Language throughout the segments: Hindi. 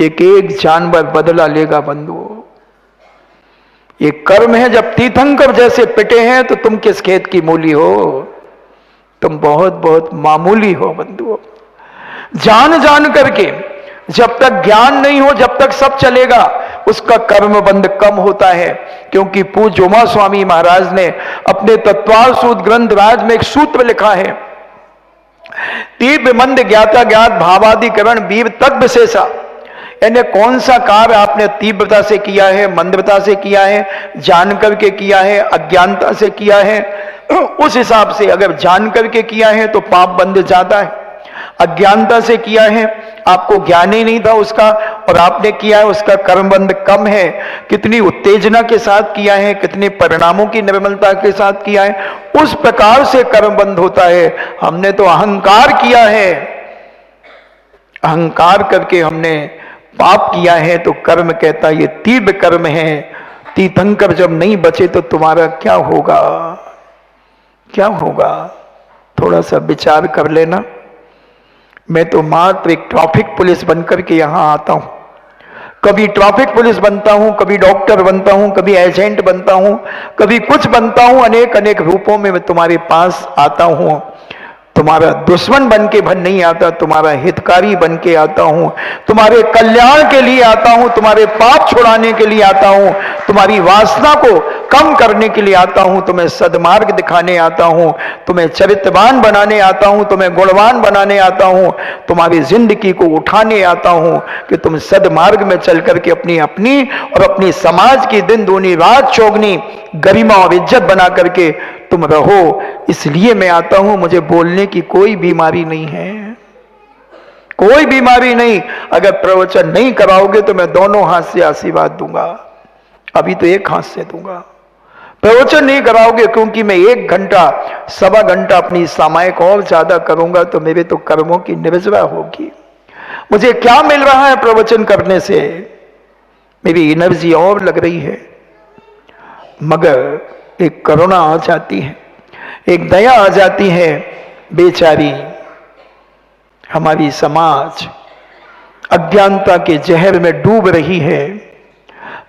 एक एक जानवर बदला लेगा बंधुओं। ये कर्म है। जब तीर्थंकर जैसे पिटे हैं तो तुम किस खेत की मूली हो, तुम बहुत बहुत मामूली हो बंधुओं। जान जान करके, जब तक ज्ञान नहीं हो जब तक सब चलेगा, उसका कर्म बंध कम होता है। क्योंकि पूज्य उमा स्वामी महाराज ने अपने तत्वाल सूत ग्रंथ राज में एक सूत्र लिखा है, तीव्र मंद ज्ञाता ज्ञात भावाधिकरण वीर तक विशेषा। यानी कौन सा कार्य आपने तीव्रता से किया है, मंदता से किया है, जान करके किया है, अज्ञानता से किया है, उस हिसाब से अगर जान करके किया है तो पाप बंध जाता है। अज्ञानता से किया है, आपको ज्ञान ही नहीं था उसका और आपने किया है, उसका कर्मबंध कम है। कितनी उत्तेजना के साथ किया है, कितने परिणामों की निर्मलता के साथ किया है, उस प्रकार से कर्मबंध होता है। हमने तो अहंकार किया है, अहंकार करके हमने पाप किया है तो कर्म कहता ये तीव्र कर्म है। तीर्थंकर जब नहीं बचे तो तुम्हारा क्या होगा, क्या होगा, थोड़ा सा विचार कर लेना। मैं तो मात्र एक ट्रैफिक पुलिस बनकर के यहां आता हूं, कभी ट्रैफिक पुलिस बनता हूं, कभी डॉक्टर बनता हूं, कभी एजेंट बनता हूं, कभी कुछ बनता हूं, अनेक अनेक रूपों में मैं तुम्हारे पास आता हूं। तुम्हारा दुश्मन बन के भन नहीं आता, तुम्हारा हितकारी बन के आता हूं, तुम्हारे कल्याण के लिए आता हूं, तुम्हारे पाप छुड़ाने के लिए आता हूं, तुम्हारी वासना को कम करने के लिए आता हूं, तुम्हें सद्मार्ग दिखाने आता हूं, तुम्हें चरित्रवान बनाने आता हूं, तुम्हें गुणवान बनाने आता हूं, तुम्हारी जिंदगी को उठाने आता हूं कि तुम सद्मार्ग में चल करके अपनी अपनी और अपनी समाज की दिन दूनी रात चौगनी गरिमा और इज्जत बना करके तुम रहो। इसलिए मैं आता हूं। मुझे बोलने की कोई बीमारी नहीं है, कोई बीमारी नहीं। अगर प्रवचन नहीं कराओगे तो मैं दोनों हाथ से आशीर्वाद दूंगा, अभी तो एक हाथ से दूंगा। प्रवचन नहीं कराओगे क्योंकि मैं 1 घंटा 1.25 घंटा अपनी सामायिक और ज्यादा करूंगा तो मेरे तो कर्मों की निर्जरा होगी। मुझे क्या मिल रहा है प्रवचन करने से, मेरी एनर्जी और लग रही है, मगर एक करुणा आ जाती है, एक दया आ जाती है। बेचारी हमारी समाज अज्ञानता के जहर में डूब रही है,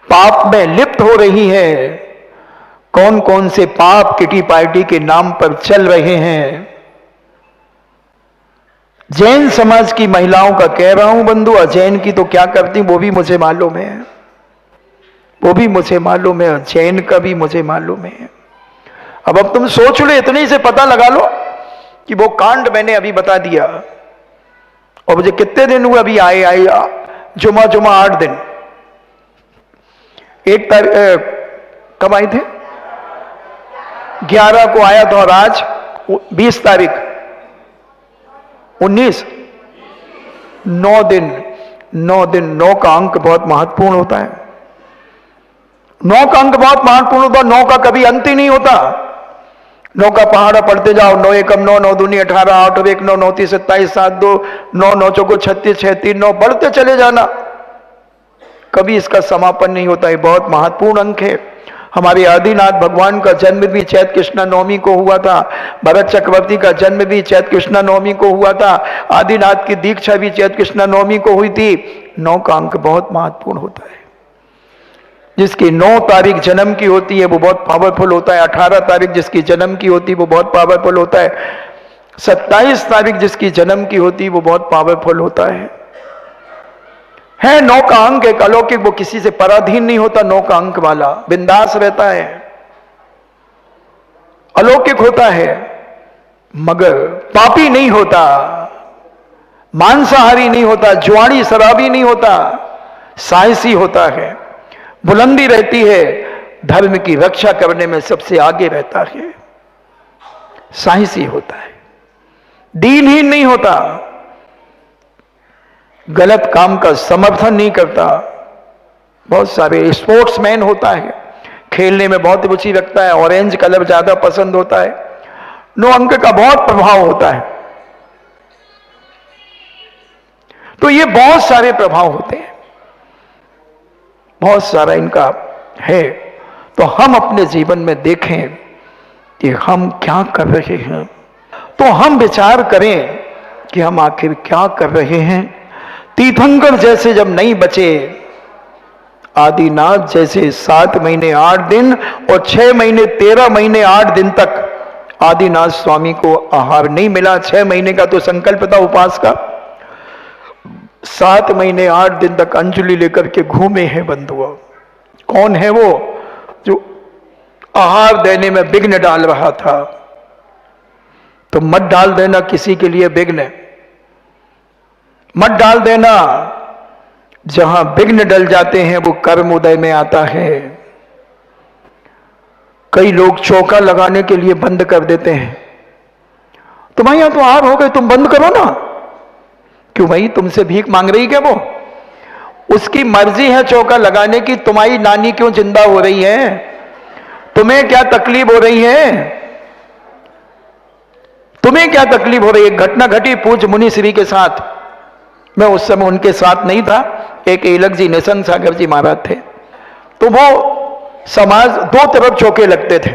पाप में लिप्त हो रही है। कौन कौन से पाप किटी पार्टी के नाम पर चल रहे हैं। जैन समाज की महिलाओं का कह रहा हूं बंधु, अजैन की तो क्या करती वो भी मुझे मालूम है, वो भी मुझे मालूम है, जैन का भी मुझे मालूम है। अब तुम सोच लो, इतने से पता लगा लो कि वो कांड मैंने अभी बता दिया। और मुझे कितने दिन हुए अभी आए जुमा 8 दिन। 1 तारीख कब आए थे, 11 को आया था और आज 20 तारीख 19, 9 दिन। 9 का अंक बहुत महत्वपूर्ण होता है, 9 का अंक बहुत महत्वपूर्ण होता है। 9 का कभी अंत ही नहीं होता। 9 का पहाड़ा पढ़ते जाओ, 9 एकम 9, 9 दूनी 18, 8 और 1 9, 9 3 27, 7 2 9, 9 चौको 36, 6 3 9, बढ़ते चले जाना, कभी इसका समापन नहीं होता है। बहुत महत्वपूर्ण अंक है। हमारे आदिनाथ भगवान का जन्म भी चैत कृष्णा नवमी को हुआ था, भरत चक्रवर्ती का जन्म भी चैत कृष्णा नवमी को हुआ था, आदिनाथ की दीक्षा भी चैत कृष्णा नवमी को हुई थी। 9 का अंक बहुत महत्वपूर्ण होता है। जिसकी 9 तारीख जन्म की होती है वो बहुत पावरफुल होता है, 18 तारीख जिसकी जन्म की होती है वो बहुत पावरफुल होता है, 27 तारीख जिसकी जन्म की होती है वो बहुत पावरफुल होता है। 9 का अंक एक अलौकिक, वो किसी से पराधीन नहीं होता। 9 का अंक वाला बिंदास रहता है, अलौकिक होता है, मगर पापी नहीं होता, मांसाहारी नहीं होता, जुआड़ी शराबी नहीं होता, साहसी होता है, बुलंदी रहती है, धर्म की रक्षा करने में सबसे आगे रहता है, साहसी होता है, दीनहीन नहीं होता, गलत काम का समर्थन नहीं करता। बहुत सारे स्पोर्ट्समैन होता है, खेलने में बहुत रुचि रखता है, ऑरेंज कलर ज्यादा पसंद होता है। 9 अंक का बहुत प्रभाव होता है। तो ये बहुत सारे प्रभाव होते हैं, बहुत सारा इनका है। तो हम अपने जीवन में देखें कि हम क्या कर रहे हैं, तो हम विचार करें कि हम आखिर क्या कर रहे हैं, तीर्थंकर जैसे जब नहीं बचे, आदिनाथ जैसे 7 महीने 8 दिन और 6 महीने 13 महीने 8 दिन तक आदिनाथ स्वामी को आहार नहीं मिला। 6 महीने का तो संकल्प था उपवास का, 7 महीने 8 दिन तक अंजलि लेकर के घूमे हैं बंधुओं। कौन है वो जो आहार देने में विघ्न डाल रहा था? तो मत डाल देना किसी के लिए विघ्न, मत डाल देना। जहां विघ्न डल जाते हैं वो कर्म उदय में आता है। कई लोग चौका लगाने के लिए बंद कर देते हैं। तुम्हारे यहां तो आहार हो गए, तुम बंद करो ना। क्यों भाई, तुमसे भीख मांग रही क्या वो? उसकी मर्जी है चौका लगाने की। तुम्हारी नानी क्यों जिंदा हो रही है? तुम्हें क्या तकलीफ हो रही है? तुम्हें क्या तकलीफ हो रही है? घटना घटी पूज्य मुनि श्री के साथ। मैं उस समय उनके साथ नहीं था। एक एलक जी निसंग सागर जी महाराज थे। तो वो समाज 2 तरफ चौके लगते थे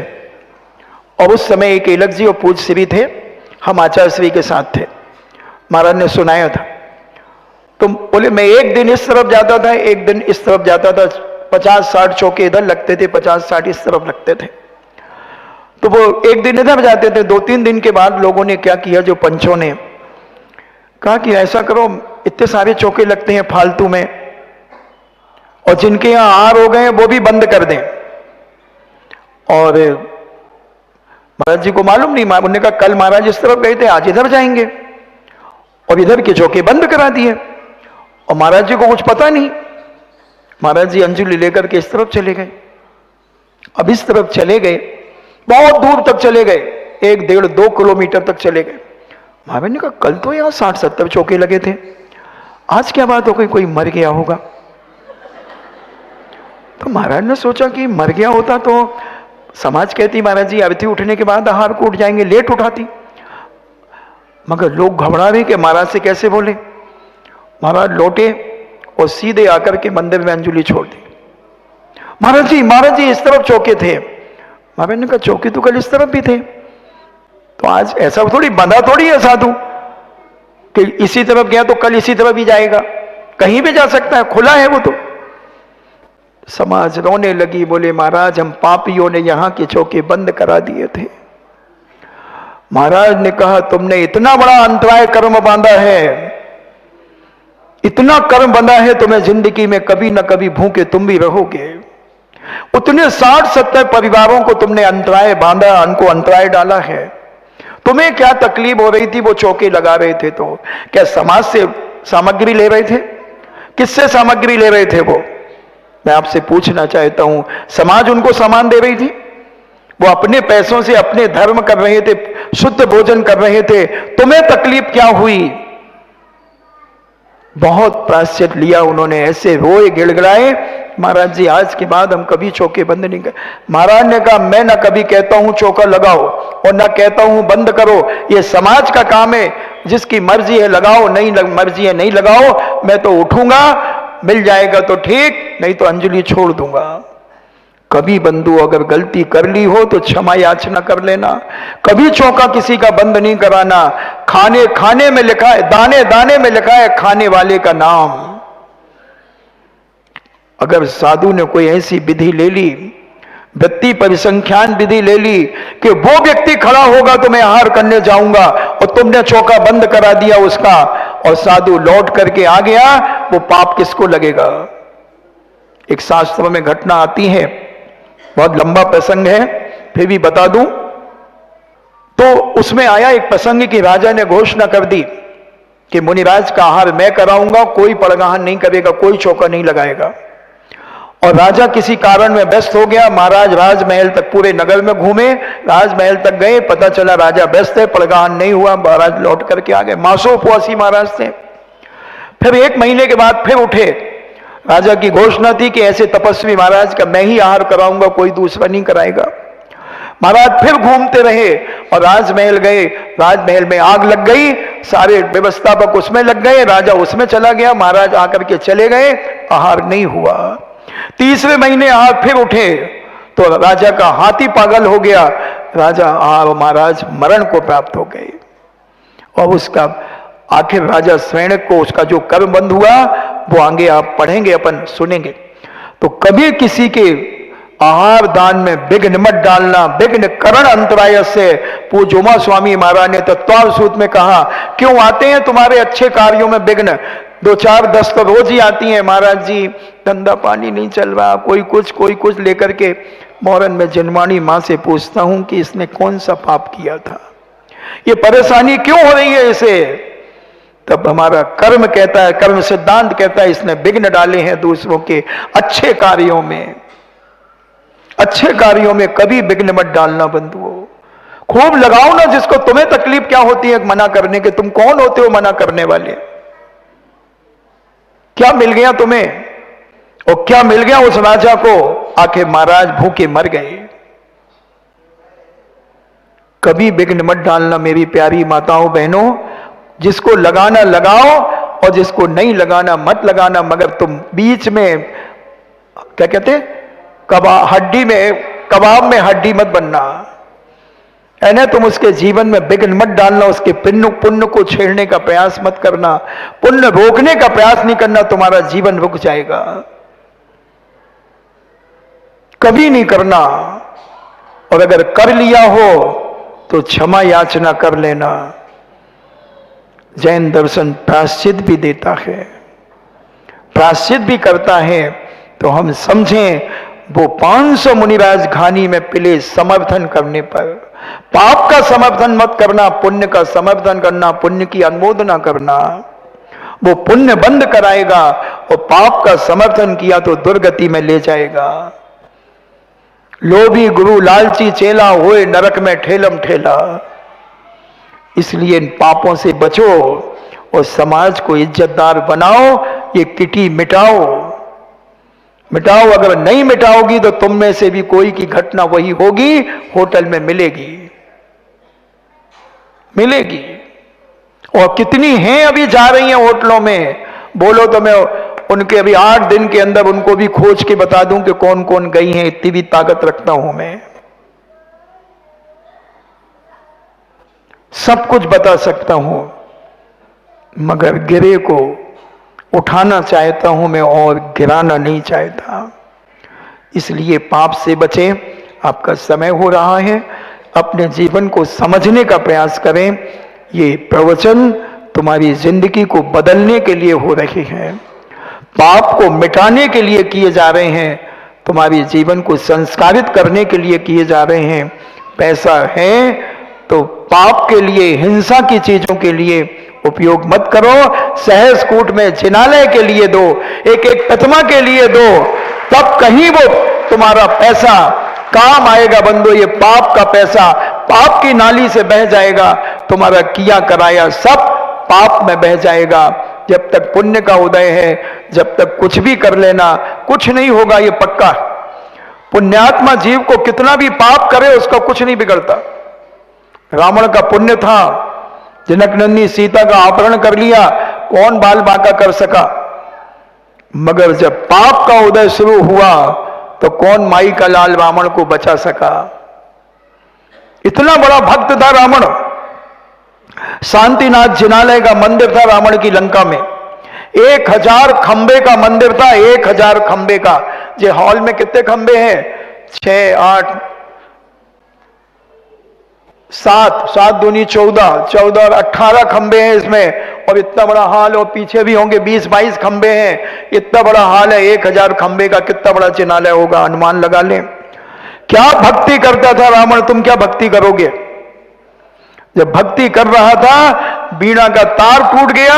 और उस समय एक एलक जी और पूज्य श्री थे, हम आचार्य श्री के साथ थे। महाराज ने सुनाया था। तो बोले मैं एक दिन इस तरफ जाता था, एक दिन इस तरफ जाता था। 50-60 चौके इधर लगते थे, 50-60 इस तरफ लगते थे। तो वो एक दिन इधर जाते थे। 2-3 दिन के बाद लोगों ने क्या किया, जो पंचों ने कहा कि ऐसा करो, इतने सारे चौके लगते हैं फालतू में, और जिनके यहां आहार हो गए वो भी बंद कर दें। और महाराज जी को मालूम नहीं। उन्होंने कहा कल महाराज इस तरफ गए थे, आज इधर जाएंगे, और इधर के चौके बंद करा दिए। और महाराज जी को कुछ पता नहीं। महाराज जी अंजलि लेकर के इस तरफ चले गए। अब इस तरफ चले गए, बहुत दूर तक चले गए, 1-1.5-2 किलोमीटर तक चले गए। महाराज ने कहा कल तो यहां 60-70 चौके लगे थे, आज क्या बात हो गई, कोई मर गया होगा। तो महाराज ने सोचा कि मर गया होता तो समाज कहती महाराज जी आरती उठने के बाद आहार को उठ जाएंगे, लेट उठाती। मगर लोग घबरा रहे कि महाराज से कैसे बोले। महाराज लौटे और सीधे आकर के मंदिर में अंजलि छोड़ दी। महाराज जी इस तरफ चौके थे। महाराज ने कहा चौके तो कल इस तरफ भी थे, तो आज ऐसा थोड़ी बंधा थोड़ी है साधु कि इसी तरफ गया तो कल इसी तरफ ही जाएगा, कहीं भी जा सकता है, खुला है वो तो। समाज रोने लगी, बोले महाराज हम पापियों ने यहां के चौके बंद करा दिए थे। महाराज ने कहा तुमने इतना बड़ा अंतराय कर्म बांधा है, इतना कर्म बंधा है, तुम्हें जिंदगी में कभी ना कभी भूखे तुम भी रहोगे। उतने 60-70 परिवारों को तुमने अंतराय बांधा, उनको अंतराय डाला है। तुम्हें क्या तकलीफ हो रही थी? वो चौके लगा रहे थे तो क्या समाज से सामग्री ले रहे थे? किससे सामग्री ले रहे थे वो? मैं आपसे पूछना चाहता हूं, समाज उनको सामान दे रही थी? वो अपने पैसों से अपने धर्म कर रहे थे, शुद्ध भोजन कर रहे थे, तुम्हें तकलीफ क्या हुई? बहुत प्रायश्चित लिया उन्होंने, ऐसे रोए गिड़गिड़ाए। महाराज जी आज के बाद हम कभी चौके बंद नहीं कर। महाराज ने कहा मैं ना कभी कहता हूं चौका लगाओ और ना कहता हूं बंद करो, ये समाज का काम है, जिसकी मर्जी है लगाओ, नहीं मर्जी है नहीं लगाओ। मैं तो उठूंगा, मिल जाएगा तो ठीक, नहीं तो अंजलि छोड़ दूंगा। कभी बंधु अगर गलती कर ली हो तो क्षमा याचना कर लेना। कभी चौका किसी का बंद नहीं कराना। खाने खाने में लिखा है, दाने दाने में लिखा है खाने वाले का नाम। अगर साधु ने कोई ऐसी विधि ले ली, व्यक्ति परिसंख्यान विधि ले ली कि वो व्यक्ति खड़ा होगा तो मैं आहार करने जाऊंगा, और तुमने चौका बंद करा दिया उसका, और साधु लौट करके आ गया, वो पाप किसको लगेगा? एक शास्त्रों में घटना आती है, बहुत लंबा प्रसंग है, फिर भी बता दूं। तो उसमें आया एक प्रसंग कि राजा ने घोषणा कर दी कि मुनिराज का आहार मैं कराऊंगा, कोई पड़गाहन नहीं करेगा, कोई चौका नहीं लगाएगा। और राजा किसी कारण में व्यस्त हो गया। महाराज राजमहल तक, पूरे नगर में घूमे, राजमहल तक गए, पता चला राजा व्यस्त है, पड़गाहन नहीं हुआ। महाराज लौट करके आ गए। मासो उपवासी महाराज थे। फिर 1 महीने के बाद फिर उठे। राजा की घोषणा थी कि ऐसे तपस्वी महाराज का मैं ही आहार कराऊंगा, कोई दूसरा नहीं कराएगा। महाराज फिर घूमते रहे और राजमहल गए। राजमहल में आग लग गई, सारे व्यवस्थापक उसमें लग गए, राजा उसमें चला गया। महाराज आकर के चले गए, आहार नहीं हुआ। 3वें महीने आहार फिर उठे तो राजा का हाथी पागल हो गया। राजा महाराज मरण को प्राप्त हो गए और उसका आखिर राजा श्रेणक को उसका जो कर्म बंद हुआ वो आगे आप पढ़ेंगे, अपन सुनेंगे। तो कभी किसी के आहार दान में विघ्न मत डालना, विघ्न करण अंतराय से। पूज्य उमा स्वामी महाराज ने तत्वार सूत में कहा, क्यों आते हैं तुम्हारे अच्छे कार्यों में विघ्न? 2-4-10 तो रोज ही आती हैं, महाराज जी धंधा पानी नहीं चल रहा, कोई कुछ लेकर के। मोरन में जनवाणी मां से पूछता हूं कि इसने कौन सा पाप किया था, ये परेशानी क्यों हो रही है इसे? तब हमारा कर्म कहता है, कर्म सिद्धांत कहता है, इसने विघ्न डाले हैं दूसरों के अच्छे कार्यों में। अच्छे कार्यों में कभी विघ्न मत डालना बंधुओं। खूब लगाओ ना जिसको, तुम्हें तकलीफ क्या होती है मना करने के? तुम कौन होते हो मना करने वाले? क्या मिल गया तुम्हें? और क्या मिल गया उस राजा को? आखिर महाराज भूखे मर गए। कभी विघ्न मत डालना मेरी प्यारी माताओं बहनों। जिसको लगाना लगाओ और जिसको नहीं लगाना मत लगाना, मगर तुम बीच में क्या कहते, कबाब में हड्डी मत बनना है ना। तुम उसके जीवन में विघ्न मत डालना, उसके पुण्य को छेड़ने का प्रयास मत करना, पुण्य रोकने का प्रयास नहीं करना, तुम्हारा जीवन रुक जाएगा। कभी नहीं करना। और अगर कर लिया हो तो क्षमा याचना कर लेना। जैन दर्शन प्रायश्चित भी देता है, प्रायश्चित भी करता है। तो हम समझें वो 500 मुनिराज घानी में पिले समर्थन करने पर। पाप का समर्थन मत करना, पुण्य का समर्थन करना, पुण्य की अनुमोदना करना। वो पुण्य बंद कराएगा और पाप का समर्थन किया तो दुर्गति में ले जाएगा। लोभी गुरु लालची चेला होए नरक में ठेलम ठेला। इसलिए इन पापों से बचो और समाज को इज्जतदार बनाओ। ये किटी मिटाओ, मिटाओ। अगर नहीं मिटाओगी तो तुम में से भी कोई की घटना वही होगी, होटल में मिलेगी। और कितनी हैं अभी जा रही हैं होटलों में, बोलो तो मैं उनके अभी 8 दिन के अंदर उनको भी खोज के बता दूं कि कौन कौन गई हैं। इतनी भी ताकत रखता हूं मैं, सब कुछ बता सकता हूं। मगर गिरे को उठाना चाहता हूं मैं और गिराना नहीं चाहता। इसलिए पाप से बचें। आपका समय हो रहा है, अपने जीवन को समझने का प्रयास करें। ये प्रवचन तुम्हारी जिंदगी को बदलने के लिए हो रहे हैं, पाप को मिटाने के लिए किए जा रहे हैं, तुम्हारी जीवन को संस्कारित करने के लिए किए जा रहे हैं। पैसा है तो पाप के लिए, हिंसा की चीजों के लिए उपयोग मत करो। सहज कूट में जिनालय के लिए दो, एक एक प्रतिमा के लिए दो, तब कहीं वो तुम्हारा पैसा काम आएगा बंधु। ये पाप का पैसा पाप की नाली से बह जाएगा, तुम्हारा किया कराया सब पाप में बह जाएगा। जब तक पुण्य का उदय है, जब तक कुछ भी कर लेना, कुछ नहीं होगा, ये पक्का। पुण्यात्मा जीव को कितना भी पाप करे उसका कुछ नहीं बिगड़ता। रावण का पुण्य था, जनक नंदी सीता का अपहरण कर लिया, कौन बाल बांका कर सका। मगर जब पाप का उदय शुरू हुआ तो कौन माई का लाल रावण को बचा सका। इतना बड़ा भक्त था रावण। शांतिनाथ जिनालय का मंदिर था रावण की लंका में, 1000 खंबे का मंदिर था, 1000 खंबे का। ये हॉल में कितने खंबे हैं? 6, 8, 7 दूनी 14 और 18 खंबे हैं इसमें। और इतना बड़ा हॉल, और पीछे भी होंगे 20-22 खंबे हैं। इतना बड़ा हॉल है, 1000 खंबे का, कितना बड़ा जिनालय होगा, अनुमान लगा लें। क्या भक्ति करता था रावण, तुम क्या भक्ति करोगे? जब भक्ति कर रहा था, बीणा का तार टूट गया,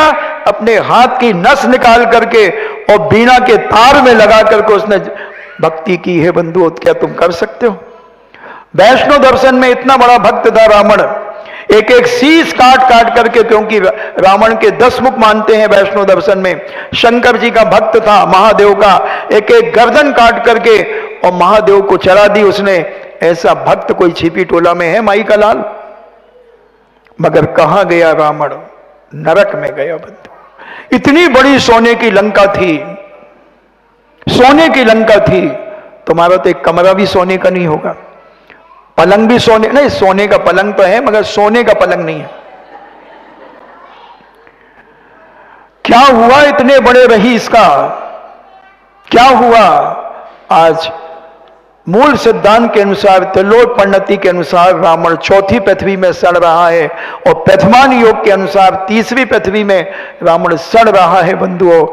अपने हाथ की नस निकाल करके और बीणा के तार में लगा करके उसने भक्ति की है। बंधु, क्या तुम कर सकते हो? वैष्णो दर्शन में इतना बड़ा भक्त था रावण, एक एक शीश काट काट करके, क्योंकि रावण के 10 मुख मानते हैं वैष्णो दर्शन में। शंकर जी का भक्त था, महादेव का, एक एक गर्दन काट करके और महादेव को चढ़ा दी उसने। ऐसा भक्त कोई छिपी टोला में है माई का लाल? मगर कहां गया रावण? नरक में गया बंधु। इतनी बड़ी सोने की लंका थी, सोने की लंका थी। तुम्हारा तो एक कमरा भी सोने का नहीं होगा, पलंग भी सोने, नहीं सोने का पलंग तो है मगर सोने का पलंग नहीं है। क्या हुआ इतने बड़े रईस का? क्या हुआ? आज मूल सिद्धांत के अनुसार, त्रिलोक परिणति के अनुसार रावण चौथी पृथ्वी में सड़ रहा है और प्रथमान योग के अनुसार तीसरी पृथ्वी में रावण सड़ रहा है। बंधुओं,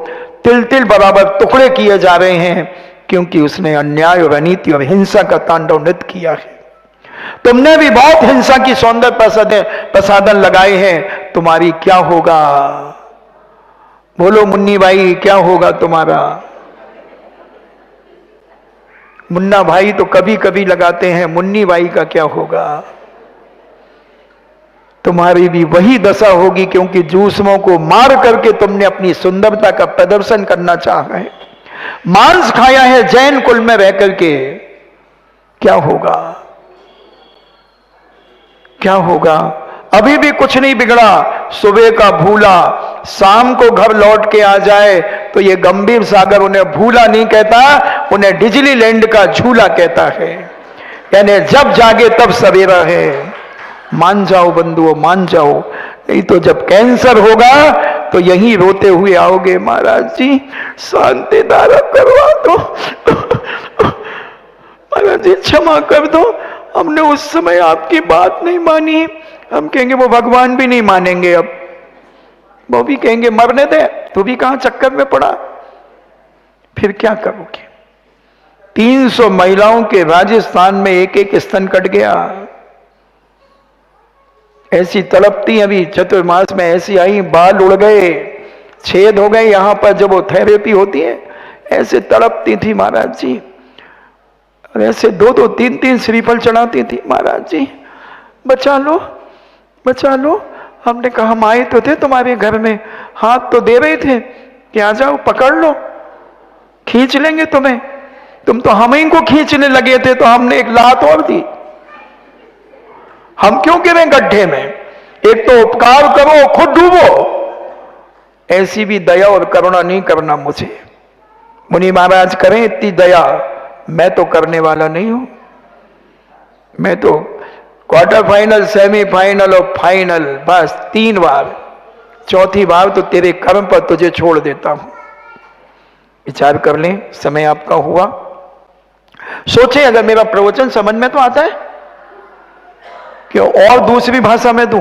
तिल तिल बराबर टुकड़े किए जा रहे हैं, क्योंकि उसने अन्याय और अनीति और हिंसा का तांडव नृत्य किया है। तुमने भी बहुत हिंसा की सौंदर्य प्रसाधन लगाए हैं, तुम्हारी क्या होगा? बोलो मुन्नी भाई, क्या होगा तुम्हारा? मुन्ना भाई तो कभी कभी लगाते हैं, मुन्नी भाई का क्या होगा? तुम्हारी भी वही दशा होगी, क्योंकि दूसरों को मार करके तुमने अपनी सुंदरता का प्रदर्शन करना चाहा है। मांस खाया है जैन कुल में रह करके, क्या होगा? क्या होगा? अभी भी कुछ नहीं बिगड़ा। सुबह का भूला शाम को घर लौट के आ जाए तो ये गंभीर सागर उन्हें भूला नहीं कहता, उन्हें डिज्नीलैंड का झूला कहता है। यानी जब जागे तब सवेरा है। मान जाओ बंधुओं, मान जाओ, नहीं तो जब कैंसर होगा तो यहीं रोते हुए आओगे, महाराज जी शांति धारा करवा दो, महाराज जी क्षमा कर दो, हमने उस समय आपकी बात नहीं मानी। हम कहेंगे वो भगवान भी नहीं मानेंगे, अब वो भी कहेंगे मरने दे, तू भी कहां चक्कर में पड़ा। फिर क्या करोगे? 300 महिलाओं के राजस्थान में एक एक स्तन कट गया। ऐसी तड़पती अभी चतुर्मास में ऐसी आई, बाल उड़ गए, छेद हो गए यहां पर जब वो थेरेपी होती है, ऐसे तड़पती थी महाराज जी। और ऐसे 2-2 3-3 श्रीफल चढ़ाती थी, महाराज जी बचा लो बचा लो। हमने कहा हम आए तो थे तुम्हारे घर में, हाथ तो दे रहे थे कि आ जाओ पकड़ लो, खींच लेंगे तुम्हें। तुम तो हम ही को खींचने लगे थे, तो हमने एक लात और दी। हम क्यों गिरे गड्ढे में? एक तो उपकार करो खुद डूबो, ऐसी भी दया और करुणा नहीं करना मुझे। मुनि महाराज करें इतनी दया, मैं तो करने वाला नहीं हूं। मैं तो क्वार्टर फाइनल, सेमीफाइनल और फाइनल बस 3 बार, चौथी बार तो तेरे कर्म पर तुझे छोड़ देता हूं। विचार कर लें, समय आपका हुआ। सोचें अगर मेरा प्रवचन समझ में तो आता है कि और दूसरी भाषा में दूं?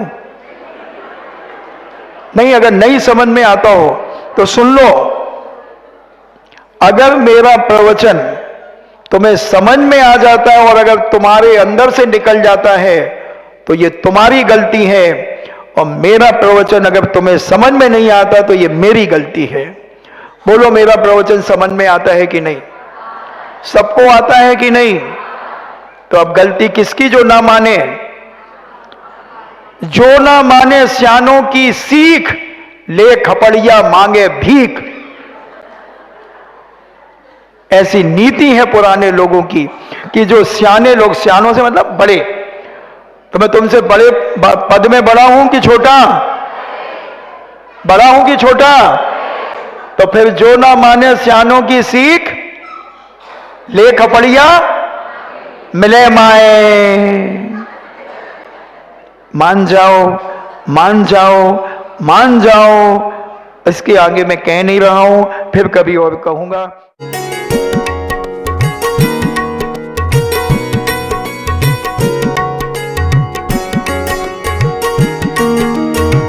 नहीं, अगर नहीं समझ में आता हो तो सुन लो। अगर मेरा प्रवचन तुम्हें समझ में आ जाता है और अगर तुम्हारे अंदर से निकल जाता है तो ये तुम्हारी गलती है, और मेरा प्रवचन अगर तुम्हें समझ में नहीं आता तो ये मेरी गलती है। बोलो मेरा प्रवचन समझ में आता है कि नहीं? सबको आता है कि नहीं? तो अब गलती किसकी जो ना माने? जो ना माने सियानों की सीख, ले खपड़िया मांगे भीख। ऐसी नीति है पुराने लोगों की कि जो सियाने लोग, सियानों से मतलब बड़े, तो मैं तुमसे बड़े पद में बड़ा हूं कि छोटा? बड़ा हूं कि छोटा? तो फिर जो ना माने सियानों की सीख, ले खपड़िया मिले माए। मान जाओ मान जाओ मान जाओ। इसके आगे मैं कह नहीं रहा हूं, फिर कभी और कहूंगा।